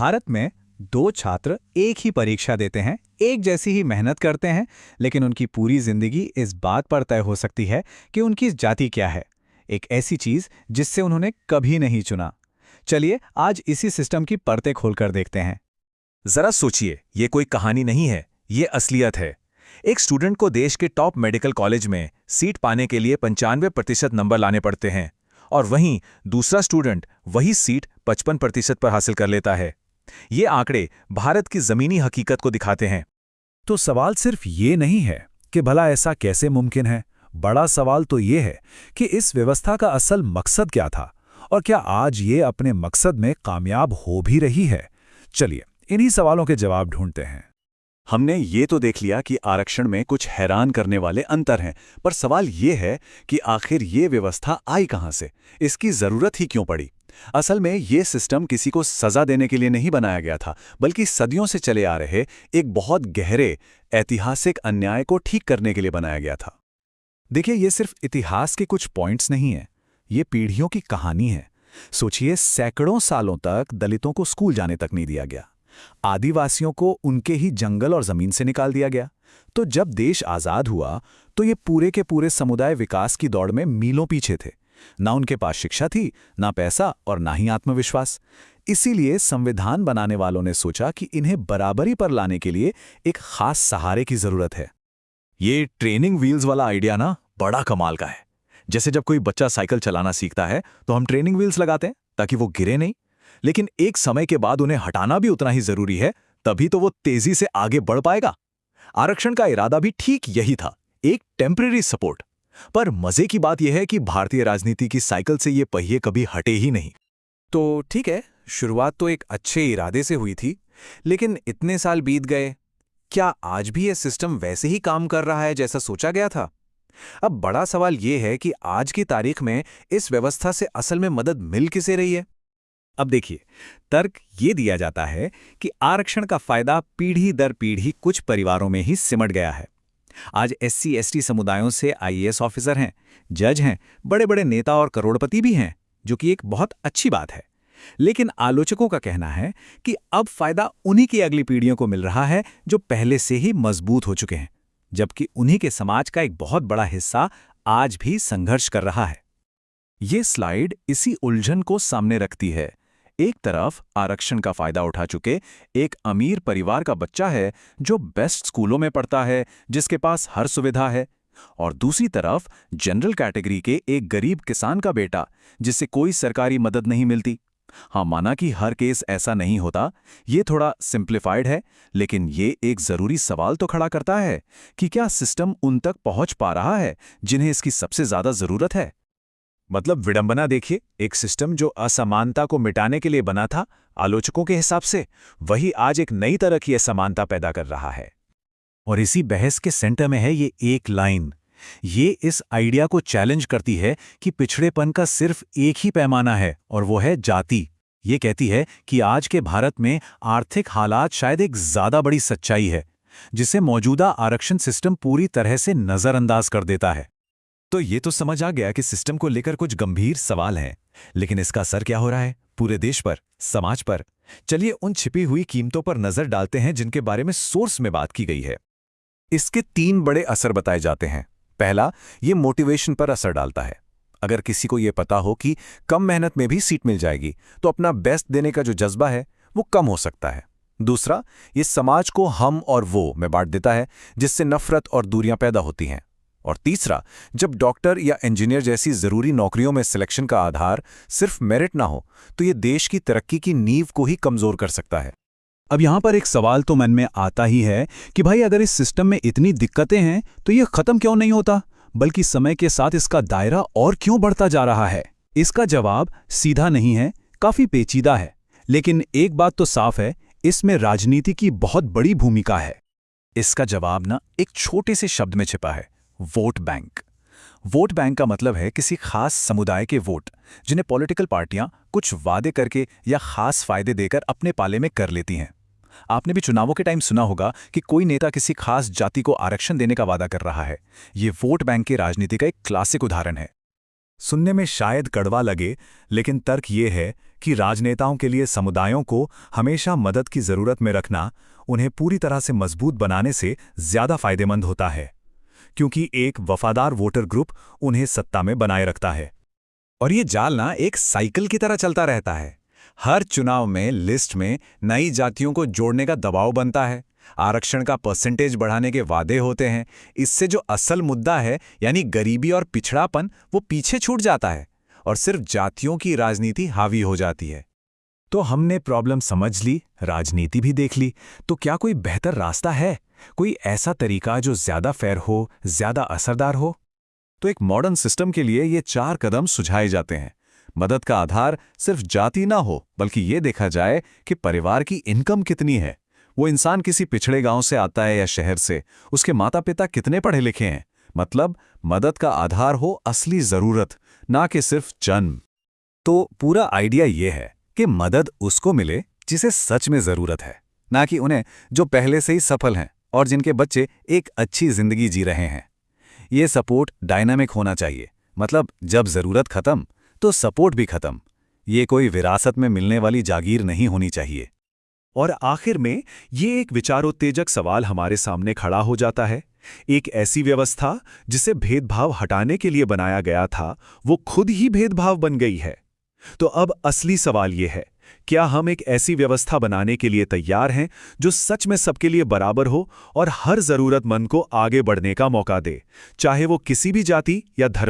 भारत में दो छात्र एक ही परीक्षा देते हैं, एक जैसी ही मेहनत करते हैं, लेकिन उनकी पूरी जिंदगी इस बात पर तय हो सकती है कि उनकी जाति क्या है। एक ऐसी चीज जिससे उन्होंने कभी नहीं चुना। चलिए आज इसी सिस्टम की परतें खोलकर देखते हैं। जरा सोचिए, ये कोई कहानी नहीं है, ये असलियत है। एक स्टूडेंट को देश के टॉप मेडिकल कॉलेज में सीट पाने के लिए 95% नंबर लाने पड़ते हैं, और वहीं दूसरा स्टूडेंट वही सीट 55% पर हासिल कर लेता है। ये आंकड़े भारत की जमीनी हकीकत को दिखाते हैं। तो सवाल सिर्फ ये नहीं है कि भला ऐसा कैसे मुमकिन है। बड़ा सवाल तो ये है कि इस व्यवस्था का असल मकसद क्या था और क्या आज ये अपने मकसद में कामयाब हो भी रही है। चलिए इन्हीं सवालों के जवाब ढूंढते हैं। हमने ये तो देख लिया कि आरक्षण में कुछ हैरान करने वाले अंतर हैं, पर सवाल ये है कि आखिर ये व्यवस्था आई कहां से, इसकी जरूरत ही क्यों पड़ी। असल में ये सिस्टम किसी को सजा देने के लिए नहीं बनाया गया था, बल्कि सदियों से चले आ रहे एक बहुत गहरे ऐतिहासिक अन्याय को ठीक करने के लिए बनाया गया था। देखिए, ये सिर्फ इतिहास के कुछ पॉइंट्स नहीं है, ये पीढ़ियों की कहानी है। सोचिए, सैकड़ों सालों तक दलितों को स्कूल जाने तक नहीं दिया गया, आदिवासियों को उनके ही जंगल और जमीन से निकाल दिया गया। तो जब देश आजाद हुआ तो ये पूरे के पूरे समुदाय विकास की दौड़ में मीलों पीछे थे। ना उनके पास शिक्षा थी, ना पैसा और ना ही आत्मविश्वास। इसीलिए संविधान बनाने वालों ने सोचा कि इन्हें बराबरी पर लाने के लिए एक खास सहारे की जरूरत है। ये ट्रेनिंग व्हील्स वाला आइडिया ना बड़ा कमाल का है। जैसे जब कोई बच्चा साइकिल चलाना सीखता है तो हम ट्रेनिंग व्हील्स लगाते हैं ताकि वो गिरे नहीं, लेकिन एक समय के बाद उन्हें हटाना भी उतना ही जरूरी है, तभी तो वो तेजी से आगे बढ़ पाएगा। आरक्षण का इरादा भी ठीक यही था, एक टेम्परेरी सपोर्ट। पर मजे की बात यह है कि भारतीय राजनीति की साइकिल से ये पहिए कभी हटे ही नहीं। तो ठीक है, शुरुआत तो एक अच्छे इरादे से हुई थी, लेकिन इतने साल बीत गए, क्या आज भी यह सिस्टम वैसे ही काम कर रहा है जैसा सोचा गया था? अब बड़ा सवाल यह है कि आज की तारीख में इस व्यवस्था से असल में मदद मिल किसे रही है? अब देखिए, तर्क ये दिया जाता है कि आरक्षण का फायदा पीढ़ी दर पीढ़ी कुछ परिवारों में ही सिमट गया है। आज एससी एसटी समुदायों से आईएएस ऑफिसर हैं, जज हैं, बड़े बड़े नेता और करोड़पति भी हैं, जो कि एक बहुत अच्छी बात है। लेकिन आलोचकों का कहना है कि अब फायदा उन्हीं की अगली पीढ़ियों को मिल रहा है जो पहले से ही मजबूत हो चुके हैं, जबकि उन्हीं के समाज का एक बहुत बड़ा हिस्सा आज भी संघर्ष कर रहा है। ये स्लाइड इसी उलझन को सामने रखती है। एक तरफ आरक्षण का फायदा उठा चुके एक अमीर परिवार का बच्चा है जो बेस्ट स्कूलों में पढ़ता है, जिसके पास हर सुविधा है, और दूसरी तरफ जनरल कैटेगरी के एक गरीब किसान का बेटा जिसे कोई सरकारी मदद नहीं मिलती। हाँ, माना कि हर केस ऐसा नहीं होता, ये थोड़ा सिंप्लीफाइड है, लेकिन ये एक जरूरी सवाल तो खड़ा करता है कि क्या सिस्टम उन तक पहुंच पा रहा है जिन्हें इसकी सबसे ज्यादा जरूरत है। मतलब विडंबना देखिए, एक सिस्टम जो असमानता को मिटाने के लिए बना था, आलोचकों के हिसाब से वही आज एक नई तरह की असमानता पैदा कर रहा है। और इसी बहस के सेंटर में है ये एक लाइन। ये इस आइडिया को चैलेंज करती है कि पिछड़ेपन का सिर्फ एक ही पैमाना है, और वो है जाति। ये कहती है कि आज के भारत में आर्थिक हालात शायद एक ज्यादा बड़ी सच्चाई है, जिसे मौजूदा आरक्षण सिस्टम पूरी तरह से नजरअंदाज कर देता है। तो ये तो समझ आ गया कि सिस्टम को लेकर कुछ गंभीर सवाल हैं, लेकिन इसका असर क्या हो रहा है पूरे देश पर, समाज पर। चलिए उन छिपी हुई कीमतों पर नजर डालते हैं जिनके बारे में सोर्स में बात की गई है। इसके 3 बड़े असर बताए जाते हैं। पहला, ये मोटिवेशन पर असर डालता है। अगर किसी को ये पता हो कि कम मेहनत में भी सीट मिल जाएगी, तो अपना बेस्ट देने का जो जज्बा है वो कम हो सकता है। दूसरा, ये समाज को हम और वो में बांट देता है, जिससे नफरत और दूरियां पैदा होती हैं। और तीसरा, जब डॉक्टर या इंजीनियर जैसी जरूरी नौकरियों में सिलेक्शन का आधार सिर्फ मेरिट ना हो, तो ये देश की तरक्की की नींव को ही कमजोर कर सकता है। अब यहां पर एक सवाल तो मन में आता ही है कि भाई, अगर इस सिस्टम में इतनी दिक्कतें हैं तो ये खत्म क्यों नहीं होता, बल्कि समय के साथ इसका दायरा और क्यों बढ़ता जा रहा है? इसका जवाब सीधा नहीं है, काफी पेचीदा है। लेकिन एक बात तो साफ है, इसमें राजनीति की बहुत बड़ी भूमिका है। इसका जवाब ना एक छोटे से शब्द में छिपा है, वोट बैंक। वोट बैंक का मतलब है किसी खास समुदाय के वोट, जिन्हें पॉलिटिकल पार्टियां कुछ वादे करके या खास फायदे देकर अपने पाले में कर लेती हैं। आपने भी चुनावों के टाइम सुना होगा कि कोई नेता किसी खास जाति को आरक्षण देने का वादा कर रहा है। ये वोट बैंक की राजनीति का एक क्लासिक उदाहरण है। सुनने में शायद कड़वा लगे, लेकिन तर्क ये है कि राजनेताओं के लिए समुदायों को हमेशा मदद की जरूरत में रखना उन्हें पूरी तरह से मजबूत बनाने से ज्यादा फायदेमंद होता है, क्योंकि एक वफादार वोटर ग्रुप उन्हें सत्ता में बनाए रखता है। और ये जाल ना एक साइकिल की तरह चलता रहता है। हर चुनाव में लिस्ट में नई जातियों को जोड़ने का दबाव बनता है, आरक्षण का परसेंटेज बढ़ाने के वादे होते हैं। इससे जो असल मुद्दा है यानी गरीबी और पिछड़ापन वो पीछे छूट जाता है और सिर्फ जातियों की राजनीति हावी हो जाती है। तो हमने प्रॉब्लम समझ ली, राजनीति भी देख ली, तो क्या कोई बेहतर रास्ता है, कोई ऐसा तरीका जो ज्यादा फेयर हो, ज्यादा असरदार हो? तो एक मॉडर्न सिस्टम के लिए ये 4 कदम सुझाए जाते हैं। मदद का आधार सिर्फ जाति ना हो, बल्कि ये देखा जाए कि परिवार की इनकम कितनी है। वो इंसान किसी पिछड़े गांव से आता है या शहर से, उसके माता पिता कितने पढ़े लिखे हैं। मतलब मदद का आधार हो असली जरूरत, ना कि सिर्फ जन्म। तो पूरा आइडिया ये है कि मदद उसको मिले जिसे सच में जरूरत है, ना कि उन्हें जो पहले से ही सफल हैं और जिनके बच्चे एक अच्छी जिंदगी जी रहे हैं। ये सपोर्ट डायनामिक होना चाहिए, मतलब जब जरूरत खत्म तो सपोर्ट भी खत्म। ये कोई विरासत में मिलने वाली जागीर नहीं होनी चाहिए। और आखिर में ये एक विचारोत्तेजक सवाल हमारे सामने खड़ा हो जाता है। एक ऐसी व्यवस्था जिसे भेदभाव हटाने के लिए बनाया गया था, वो खुद ही भेदभाव बन गई है। तो अब असली सवाल ये है, क्या हम एक ऐसी व्यवस्था बनाने के लिए तैयार हैं जो सच में सबके लिए बराबर हो और हर जरूरतमंद को आगे बढ़ने का मौका दे, चाहे वो किसी भी जाति या धर्म